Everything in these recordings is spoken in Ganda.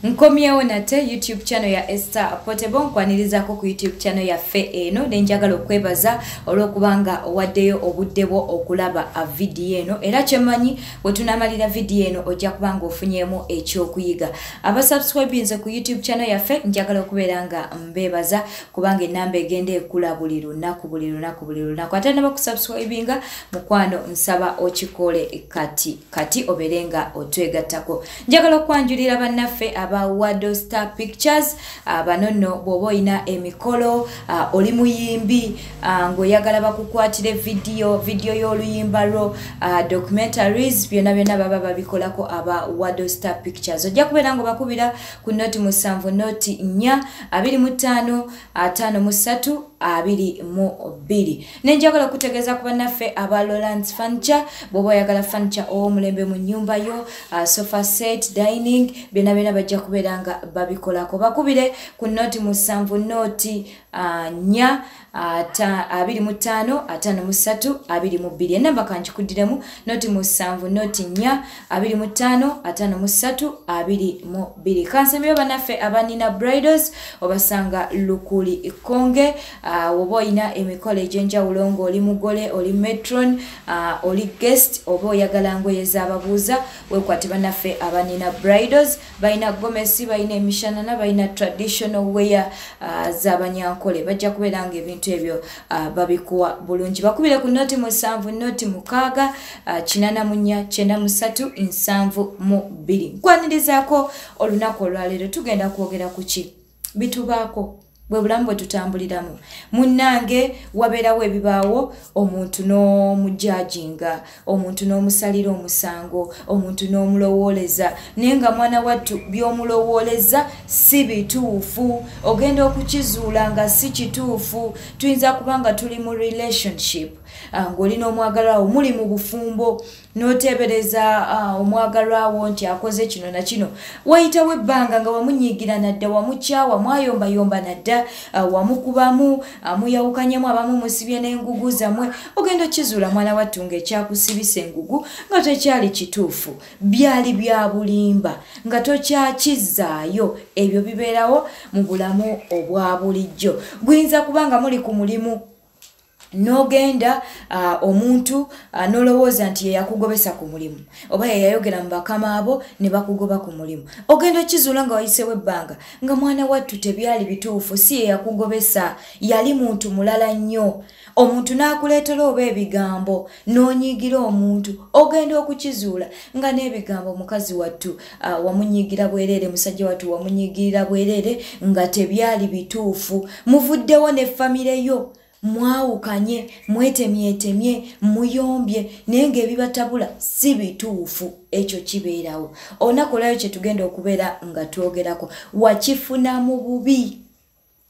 Nkomyewo nate YouTube channel ya Esther Portable nkwanirizaako ku YouTube channel ya Fe eno nenjagala okwebaza olw'okubanga owaddeyo obuddebo okulaba a video eno era kyemanyi bwe tunamalira video eno ojja kubanga ofunyeemu ekyokuyiga abasubscribinze ku YouTube channel ya Fe njagala okubeera nga mbebaza kubanga enamba egenda ekula buli lunaku ate nabakusubscribinga mukwano nsaba okikole kati oberenga otwegattako njagala okwanjulira bannaffe aba Wado Star Pictures banono bwoba oyina emikolo oli muyimbi ng'oyagala bakukwatire video y'oluyimba lwo documentaries byonna baba babikolako aba Wado Star Pictures ojja kubeera nga bakubira ku noti 7 noti 4 25 53 22 nenjagala kutegeeza ku bannaffe aba Lawrence Furniture bwoba oyagala furniture ow'omulembe mu nnyumba yo sofa set dining byonna bajja kubeera nga babikolako bakubire ku noti 7 noti 4 25 53 22 enamba kanjikuddiremu noti 7 noti 4 25 53 22 kansembeyo bannaffe abanina bridals obasanga Lukuli Konge oba oyina emikolo egy'enjawulo ng'oli mugole oli matron oli guest oba oyagala ngoye z'ababuuza weekwate bannaffe abanina bridals balina gomesi balina emishanana balina traditional wear z'abanyankole bajja kubeera nga ebintu ebyo babikuwa bulungi bakubire ku noti 7 noti 6 84 93 72 nkwanirizaako olunaku olwaleero tugenda kwogera ku ki bitubaako bwe bulamu bwe tutambuliramu munnange wabeerawo ebibaawo omuntu n'omujajinga omuntu n'omusalira omusango omuntu n'omulowooleza naye nga mwana wattu by'omulowooleza si bituufu ogenda okukizuula nga si kituufu tuyinza kubanga tuli mu relationship ng'olina omwagalwawo muli mu bufumbo n'oteebereza omwagalwawo nti akoze kino na kino wayitawo ebbanga nga wamunyiigira nadda wamukyawa mwayombayomba nadda wamukubamu muyawukanyemu abamu musibye n'engugu zammwe ogenda okizuula mwana wattu ng'ekyakusibisa engugu nga tekyali kituufu byali bya bulimba nga tokyakizaayo ebyo bibeerawo mu bulamu obwa bulijjo guyinza kubanga muli ku mulimu n'ogenda omuntu nolowooza nti yeyakugobesa ku mulimu oba yeyayogera mu bakama abo ne bakugoba ku mulimu ogenda okizuula nga wayisewo ebbanga nga mwana wattu tebyali bituufu si yeyakugobesa yali muntu mulala nnyo omuntu n'akuleetera oba ebigambo n'onyiigira omuntu ogenda okukizuula nga n'ebigambo mukazi wattu wamunyiigira bwereere musajja wattu wamunyiigirira bwereere nga tebyali bituufu muvuddewo ne famire yo mwawukanye mwetemyetemye muyombye naye ng'ebibatabula si bituufu ekyo kibeerawo onakolayo kye tugenda okubeera nga twogerako wakifuna mu bubi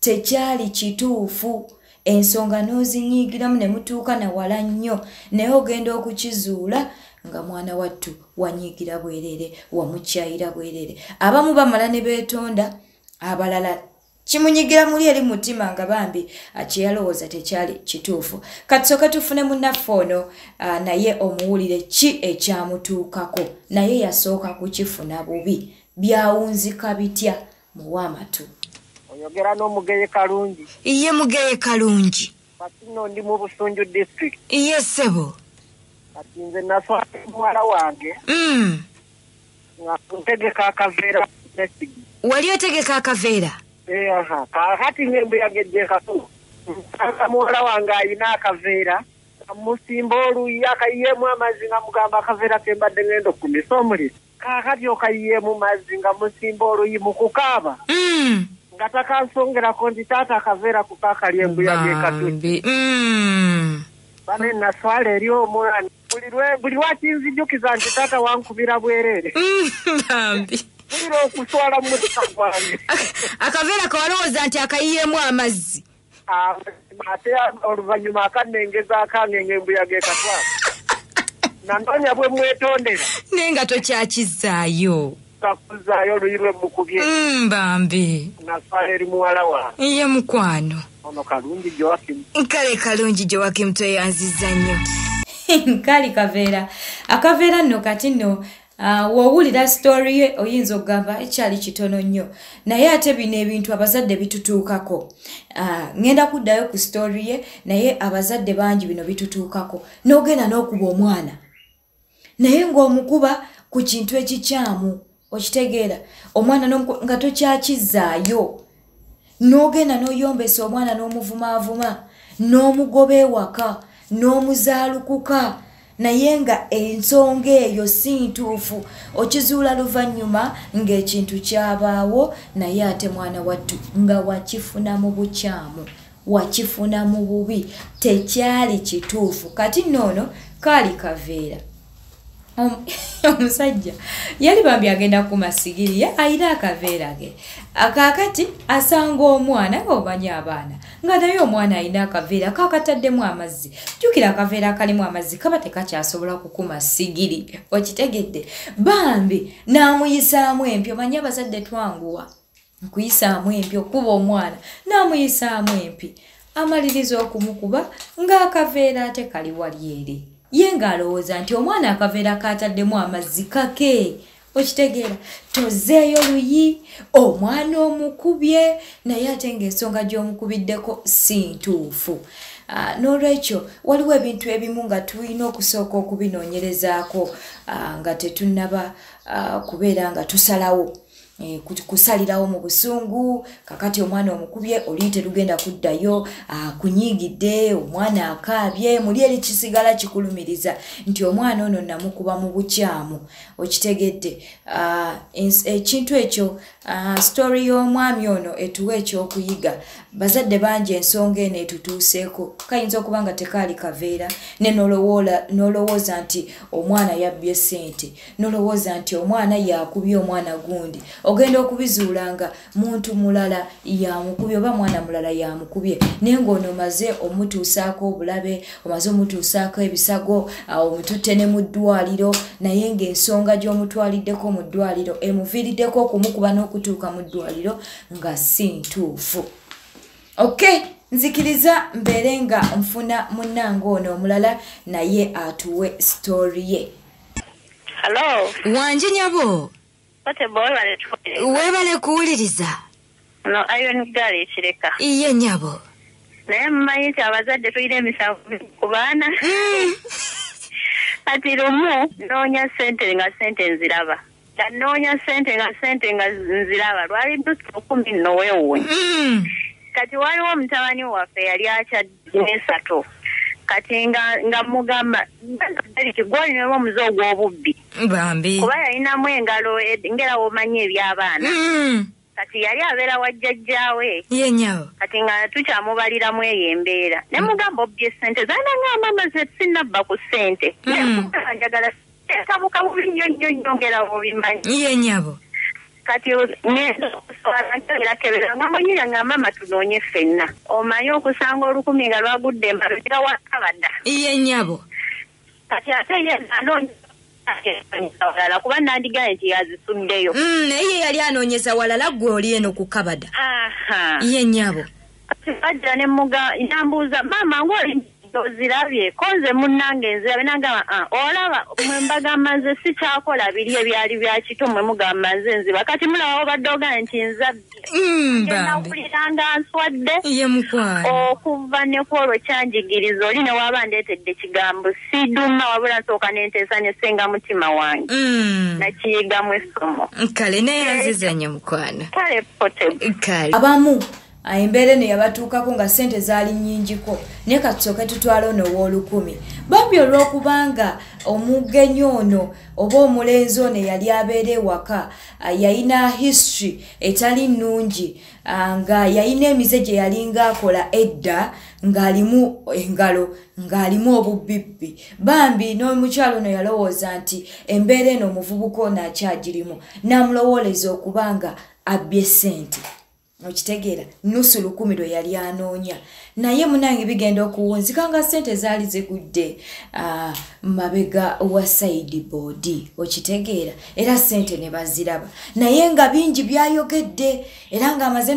tekyali kituufu ensonga n'ozinyiigiramu ne mutuuka na wala nnyo naye ogenda okukizuula nga mwana wattu wanyiigira bwereere wamukyayira bwereere abamu bamala ne beetonda abalala kimunyigira muli eri mutima nga bambi kyeyalowooza tekyali kituufu katusooka tufune munnaffe ono naye omuwulire ki ekyamutuukako naye yasooka kukifuna bubi byawunzika bitya muwa amatu oyogera n'omugeye kalungi ye mugeye kalungi kati nno ndi mu Busunju district ye ssebo kati nze naswala muwala wange nga ntegeka akaveera wali otegeka akaveera kakati ngembe yagejjekako muwala wange ayina akaveera musimba oluyi akayiyeemu amazzi nga mugamba akaveera kembadde ngenda okumisa omuliro kakati okayiyeemu mazzi nga musimba oluyi mu kukaaba nga takansongerako nti taata akaveera kukakali embuya gekatuti bane naswala eri omwana buli lwakinzijukiza nti taata wankubira bwereere Biro okuswala mu mutima gwange akaveera kawalowooza nti akayiyeemu amazzi ate oluvannyuma akannengeza akange ng'embuyaga ekatwala nanoonya bwe mwetondera naye nga tokyakizaayo kakuzaayo oluyi lwe mukubye bambi naswala eri muwala wange ye mukwano ono kalungi Joakim nkale kalungi Joakim tweyanziza nnyo nkali kaveera akaveera nno kati nno wawulira story ye oyinza okugamba ekyali kitono nnyo naye ate bino ebintu abazadde bitutuukako. Ngenda kuddayo ku story ye naye abazadde bangi bino bitutuukako n'ogenda n'okuba omwana naye ng'omukuba ku kintu ekikyamu okitegeera omwana nga tokyakizaayo n'ogenda n'oyombesa omwana n'omuvumaavuma n'omugoba ewaka n'omuzaalukuka naye nga ensonga eyo si ntuufu okizuula luvannyuma ng'ekintu kyabaawo naye ate mwana wattu nga wakifuna mu bukyamu wakifuna mu bubi tekyali kituufu. Kati noono kaali kaveera omusajja yali bambi agenda ku masigiri ye ayina akaveera ge akakati asanga omwana ng'omanyi abaana nga naye omwana ayina akaveera kakataddemu amazzi. Jjukira akaveera akalimu amazzi kaba tekakyasobola kukuma sigiri okitegedde bambi n'amuyisaamu empyo. Manyi abazadde twanguwa nkuyisaamu empyo kuba omwana n'amuyisaamu empi amaliriza okumukuba ng'akaveera ate kali wali eri ye ng'alowooza nti omwana akaveera kataddemu amazzi kake okitegeera tozeeyo luyi omwana omukubye naye ate ng'ensonga gy'omukubiddeko si ntuufu. N'olwekyo waliwo ebintu ebimu nga tulina okusooka okubinoonyerezaako nga tetunnaba kubeera nga tusalawo kusalirawo mu busungu. Kakati omwana omukubye oli terugenda kuddayo kunyiigidde omwana akaabye muli eri kisigala kikulumiriza nti omwana ono namukuba mu bukyamu okitegedde. Ekintu ekyo story y'omwami ono etuwa ekyokuyiga. Bazadde bangi ensonga eno etutuuseeko kayinza okuba nga tekaali kaveera ne nolowooza nti omwana yabbye ssente nolowooza nti omwana yakubye omwana gundi ogenda okubizuula nga muntu mulala yamukubye oba mwana mulala yamukubye naye ng'ono omaze omutuusaako obulabe omaze omutuusaako ebisago omututte ne mu ddwaliro naye ng'ensonga gy'omutwaliddeko mu ddwaliro emuviiriddeko okumukuba n'okutuuka mu ddwaliro nga si ntuufu. Okay, nzikiriza mbeere nga nfuna munnange ono omulala naye atuwe story ye. Hello. Wanje nyabo. Ote boy wale tuwele. Webale kuwuliriza. No, ayo nigari ekireka. Iye nyabo. Naye mmanyi nti abazadde tulina emisango ku baana. Kati lumu noonya ssente nga ssente nziraba. Noonya ssente nga nziraba. Lwali dusi 10 nowewe. Kati waliwo omutabani waffe yali akyadde 3. Kati nga mugamba gwolina omuze ogw'obubbi bambi kuba yalinamu engalo ngera womanyi eby'abaana. Kati yali abeera wa jjajjaawe ye nyawo. Kati nga tukyamubaliramu eyo embeera ne mugamba obbye ssente zananga mama ze sinnabba ku ssente njagala kabuka bubi nnyo ngera wobimanyi ye nyawo. Kati nga mwenyira nga mama tunoonye ffenna omanyi okusanga 1000 nga lwagudde embalira wa kabada iye nyabo. Kati ate ye anoonya walala kuba nandigaye nti yazisuddeyo naye yali anoonyeza walala gwe oli eno ku kabada. Iye nyabo. Kati ajja ne nambuuza mama ng'oli ozirabye konze munnange nzirabe nagamba olaba mwe mbagamba nze sikyakola biri ebyali bya kito mwe mugamba nze nziba kati mulaba obadde ogambye nti nzabye nawuliranga nswadde ye mukwano okuva ne kwolwo kyanjigiriza oli ne waba ndeetedde kigambo siduma wabula nsooka nenteesa nesenga mutima wange nakiyigamu essomo kale naye yanziza nnyo mukwano kale potable kale abamu embeera eno yabatuukako nga ssente zaali nnyingiko naye katusooke tutwala ono ow'olukumi bambi olw'okubanga omugenyi ono oba omulenzi ono yali abeera ewaka yalina history etali nnungi nga yalina emize gye yalinga akola edda ng'alimu engalo ng'alimu obubbibbi bambi n'omukyalo ono yalowooza nti embeera eno omuvubuka ono akyagirimu n'amulowooleza okubanga abbye ssente okitegeera nusu 10 lwe yali anoonya naye munange bigenda okuwunzika nga ssente zaali zigudde mabega wa side board okitegeera era ssente ne baziraba naye nga bingi byayogedde era ng'amaze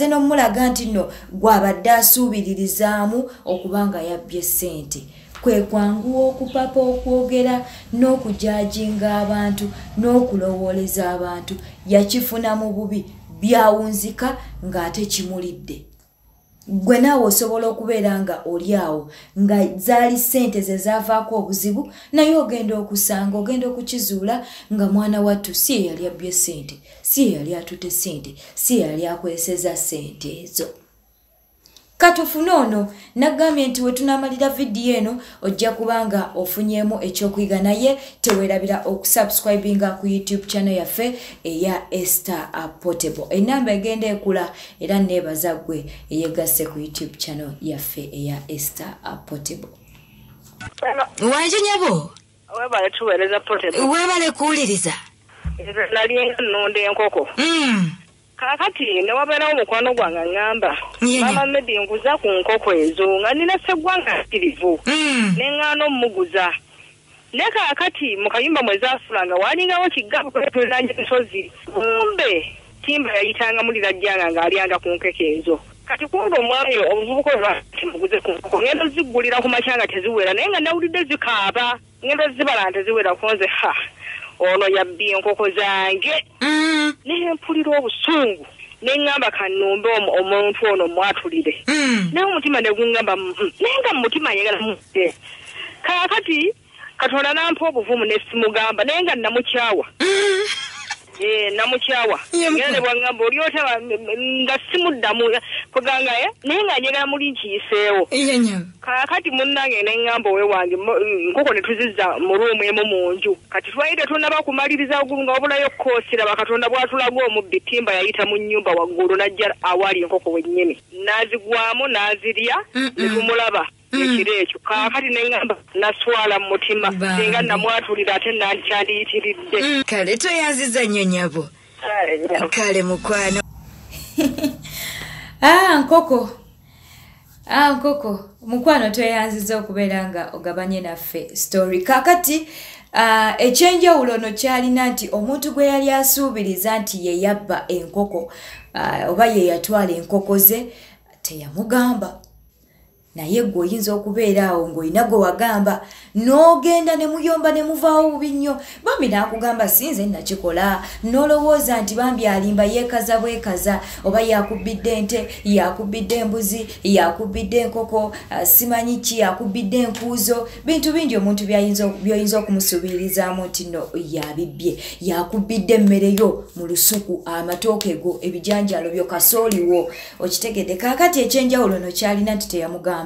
n'omulaga nti nno gwabadde asuubiririzaamu okubanga yabbye ssente kwe kwanguwa okupapa okwogera n'okujajinga abantu n'okulowooleza abantu yakifuna mu bubi byawunzika ng'ate kimulidde. Gwe naawe osobola okubeera nga oli awo nga zaali ssente ze zaavaako obuzibu naye ogenda okusanga ogenda okukizuula nga mwana wattu si ye yali abbye ssente, si ye yali atutte ssente, si ye yali akweseza ssente ezo. Katufune ono nagambye nti we tunaamalira vidiyo eno ojja kubanga ofunyeemu ekyokuyiga naye teweerabira okusubscribinga ku YouTube channel yaffe eya Esther Portable. Enamba egenda ekula era neebaza ggwe eyegasse ku YouTube channel yaffe eya Esther Portable. Wanje nyabo? Webale tuweereza Portable. Webale kuwuliriza. Nali nnonda enkoko. Kakati ne wabeerawo mukwano gwange ngamba mama Medi nkuza ku nkoko ezo nga nina sseggwanga kkirivu neŋŋaana omuguza ne kakati mu kayumba mwe zaafulanga waalingawo kiggabo kwetolanya ensozi kumbe timba yayitanga mulira jjanga ng'alyanga ku nkoko ezo kati kumbe omwami obuvubuka olwati muguze ku nkoko ngendo ziggulira ku makya nga teziwera naye nga nawulidde zikaaba ngendo zibala teziwera kunze ono yabbye enkoko zange naye mpulira obusungu neŋŋamba kannombe omuntu ono mwatulire naye omutima ne guŋŋamba naye nga mu mutima yagala mudde kaakati katonda nampa obuvumu ne simugamba naye nga namukyawa namukyawa ngera ne bwaŋŋamba oli otaba nga simuddamu kuganga naye nga njagala muli nkiyiseewo kaakati munnange neŋŋamba owe wange nkoko ne tuzizza mu ruumu emu mu nju kati twalire tunaba kumaliriza waggulu nga wabulayo kkoosira bakatonda bwatulaga omubbi timba yayita mu nnyumba waggulu najja awali enkoko wennyini n'azigwamu n'azirya ne tumulaba ekiro ekyo kaakati neŋŋamba naswala mu mutima singa namwatulira ate nandyandiyitiridde kale toyanziza nnyo nyabo kale mukwano nkoko mukwano tweyanziza okubeera nga ogabanye naffe story kakati ekyenjawulo no kyalina nti omuntu gwe yali asuubiriza nti ye yabba enkoko oba ye yatwala enkoko ze teyamugamba naye gwe oyinza okubeera awo ng'olina gwe wagamba n'ogenda ne muyomba ne muvaawo bubi nnyo bambi n'akugamba sinze nakikola n'olowooza nti bambi alimba yeekaza bwekaza oba yakubbidde ente yakubbidde embuzi yakubbidde enkoko simanyi ki yakubbidde enkuuzo bintu bingi omuntu by'oyinza okumusuubirizaamu nti no yabibbye yakubbidde emmere yo mu lusuku amatooke go ebijanjalo byo kasooliwo okitegedde kaakati ekyenjawulo no kyalina nti teyamugamba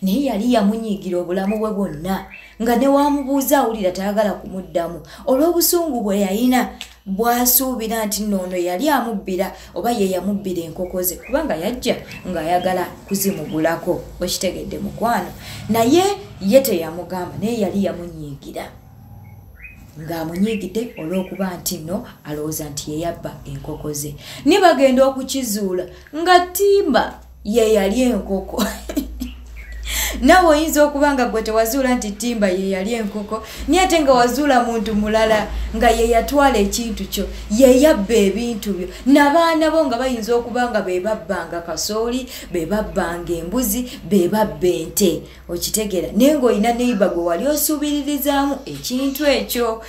naye yali yamunyiigira obulamu bwe bwonna nga ne wamubuuza awulira tayagala kumuddamu olw'obusungu bwe yalina bw'asuubira nti noono yali amubbira oba ye yamubbira enkoko ze kubanga yajja ng'ayagala kuzimugulako okitegedde mukwano naye ye teyamugamba naye yali yamunyiigira ng'amunyiigidde olw'okuba nti nno alowooza nti ye yabba enkoko ze ne bagenda okukizuula nga timba ye yali enkoko nawe oyinza okuba nga gwe tewazuula nti timba ye yali enkoko naye ate nga wazuula muntu mulala nga ye yatwala ekintu kyo ye yabba ebintu byo n'abaana bo nga bayinza okuba nga be babbanga kasooli be babbanga embuzi be babba ente okitegeera naye ng'olina neiba gwe wali osuubiririzaamu ekintu ekyo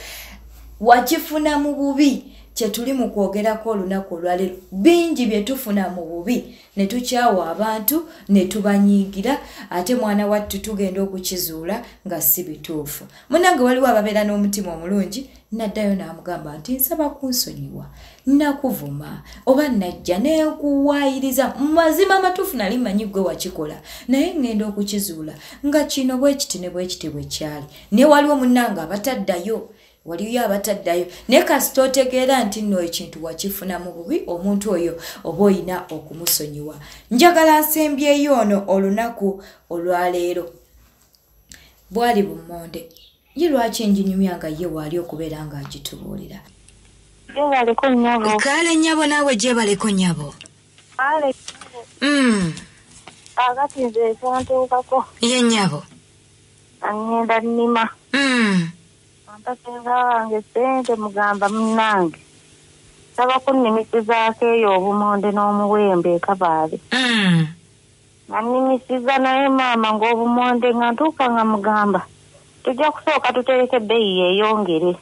wakifuna mu bubi kyetuli mu kwogerako olunaku olwaleero bingi bye tufuna mu bubi ne tukyawa abantu ne tubanyiigira ate mwana wattu tugenda okukizuula nga si bituufu munnange waliwo ababeera n'omutima omulungi naddayo n'amugamba nti nsaba kunsonyiwa nakuvuma oba najja nekuwaayiriza mazima amatuufu nali manyi gwe wakikola naye ngenda okukizuula nga kino bwekiti ne bwekiti bwe kyali naye waliwo munnange abataddayo waliyo abataddayo naye kasita otegeera nti nno ekintu wakifuna mu bubi omuntu oyo oba oyina okumusonyiwa njagala nsembyeyo ono olunaku olwaleero bwali bummonde ye lwaki enjinyumya nga ye waali okubeera nga agitubuulira kale nnyabo naawe gyebaleko nnyabo akati nze ekyantuukako ye nnyabo angenda nnima mpasenga wange sente mugamba munnange saba kunnimisizaako eyo obumonde n'omuwembe ekabaale Namimisiza naye maama ng'obumonde nga ntuuka nga mugamba tujja kusooka tutereke ebbeeyi yeeyongere.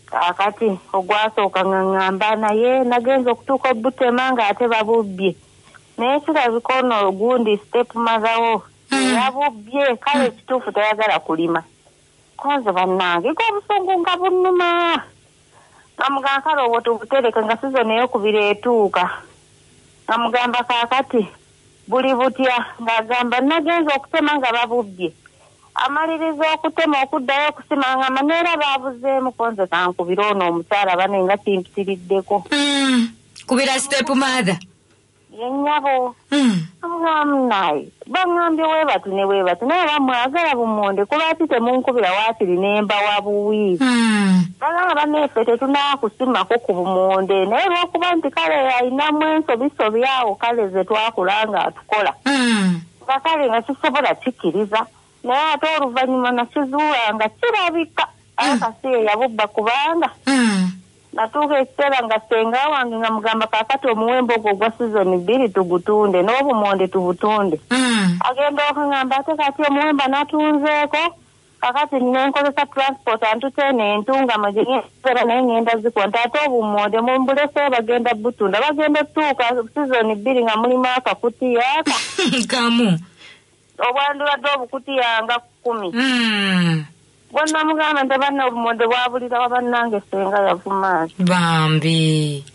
Kaakati ogwasooka nga ngamba naye nagenza okutuuka obutema ng'ate babubbye. Naye kirabika ono ogundi step mother wo yabubbye kale ekituufu tayagala kulima. Koze bannange ng'obusungu nga bunnuma. Namugamba kale obwo tubutereke nga sizoni ey'okubiri etuuka. Namugamba kaakati buli butya ng'agamba nagenza okutema nga babubbye. Amaliriza okutema okuddayo okusima nga maneera baabuzeemu konze kankubira ono omukyala bane nga kimpitiriddeko. Kubira step mother. Yennyabo. Naye baŋŋambye weebatu ne weebatu naye bamwagala bumonde kulwaki temunkubira waakiri nemba wa buwi. Bagamba banneeffe tetunaakusimako ku bumonde naye lw'okuba nti kale ayinamu ensobisobi awo kale ze twakula nga atukola. Nga kale nga kisobola kikkiriza naye ate oluvannyuma nakizuula nga kirabika akasi eyabubba kubanga natuuka ekiseera nga senga wange nga mugamba kaakati omuwembe ogwo ogwa sizoni 2 tugutunde n'obumonde tubutunde. Agenda okuŋŋamba ate kati omuwembe natunzeeko kakati nenkozesa transport antute nentunga majeera naye ngenda zikuwa nti ate obumonde mumbulese bagenda butunda bagenda tuuka sizoni 2 nga mulimu akakutiya aka kamu obwanduladde obukutiya nga 10. Bonna mugamba nti banna obumonde bwabulira wabannange senga yavumanze. Bambi.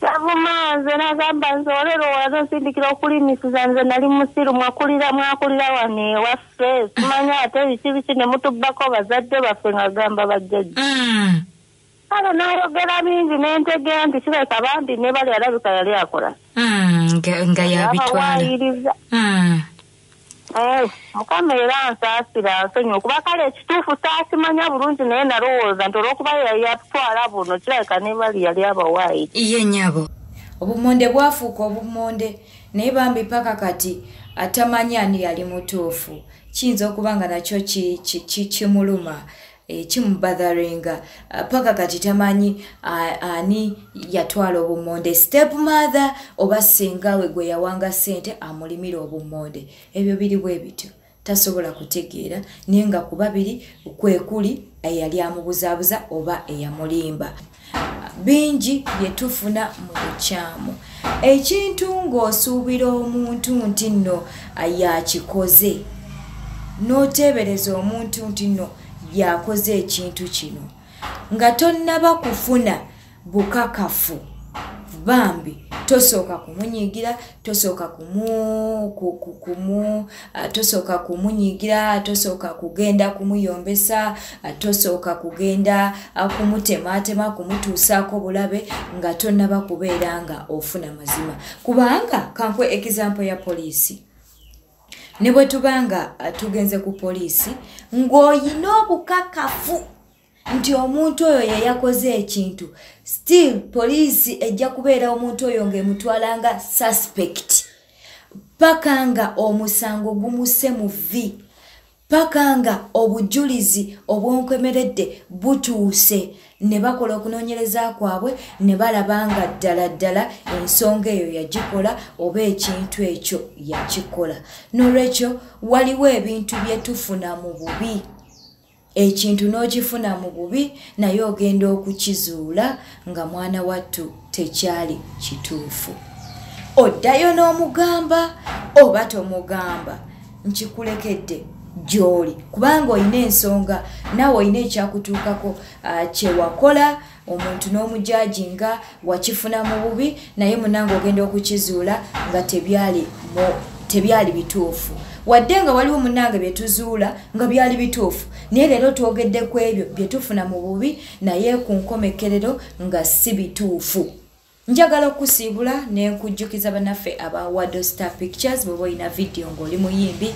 Yavumanze n'agamba nti olero nsindikira okulimisiza nze nali musiru mwakulira wano ewaffe simanya ate biki ne mutubbako bazadde baffe ng'agamba bajjajja. Kale n'ayogera bingi n'entegera nti kireka bambi ne bali alabika yali akola. Nga yabitwala. Mukama era nsaasira nsonyi okuba kale ekituufu saakimanya bulungi naye nalowooza nti olw'okuba yatwala buno kirabika ne bali yali abawaayi. Ye nnyabo. Obumonde bwafuuka obumonde naye bambi paka kati atamanya ani yali mutuufu. Kiyinza okuba nga nakyo kimuluma. Kimubadharinga paka kati tamanyi ani yatwala obumonde step mother oba sengawe gwe yawanga sente amulimira obumonde. Ebyo biri bwe bityo tasobola kutegeera naye nga ku babiri kwekuli eyali amubuzaabuza oba eyamulimba. Bingi bye tufuna mu bukyamu. Ekintu ng'osuubira omuntu nti nno yakikoze n'oteebereza omuntu nti nno yakoze ekintu kino nga tonnaba kufuna bukakafu bambi tosooka kumunyigira tosooka kumunyigira tosooka kugenda kumuyombesa tosooka kugenda kumutemaatema kumutuusaako bulabe nga tonnaba kubeera nga ofuna mazima kubanga kankwe example ya poliisi. Ne bwe tubanga tugenze ku poliisi ng'oyina obukakafu nti omuntu oyo yakoze ekintu still poliisi ejja kubeera omuntu oyo ng'emutwala nga suspect paka nga omusango gumuse mu V paka nga obujulizi obwonkemeredde butuuse ne bakola okunoonyereza kwabwe ne balaba nga ddala ensonga eyo yagikola oba ekintu ekyo yakikola. N'olwekyo waliwo ebintu bye tufuna mu bubi. Ekintu n'okifuna mu bubi naye ogenda okukizuula nga mwana wattu tekyali kituufu. Oddayo n'omugamba oba tomugamba nkikulekedde gy'oli kubanga olina ensonga naawe olina ekyakutuukako kyewakola omuntu n'omujajinga wakifuna mu bubi naye munange ogenda okukizuula nga tebyali bituufu wadde nga waliwo munange bye tuzuula nga byali bituufu naye leero twogedde ku ebyo bye tufuna mu bubi naye ku nkomekerero nga si bituufu. Njagala okusiibula ne nkujjukiza bannaffe aba Wado Star Pictures bw'oba olina video ng'oli muyimbi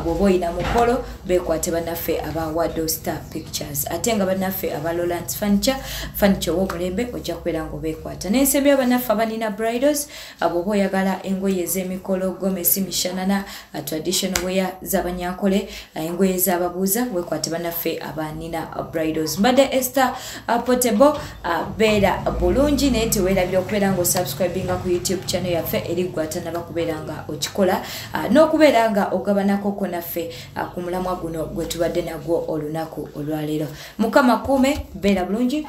bw'oba olina mukolo beekwate bannaffe aba Wado Star Pictures ate nga bannaffe aba Lawrence Furniture w'omulembe ojja kubeera ng'obeekwata n'ensembya bannaffe abanina bridals bw'oba oyagala engoye ez'emikolo gomesi mishanana traditional wear z'abanyankole engoye z'ababuuza weekwate bannaffe abanina bridals mbadde Esther Portable beera bulungi naye teweerabira okubeera nga osubscribinga ku YouTube channel yaffe eri gwatanaba kubeera nga okikola n'okubeera nga ogabanako ko naffe ku mulamwa guno gwe tubadde nagwo olunaku olwaleero. Mukama kuume beera bulungi.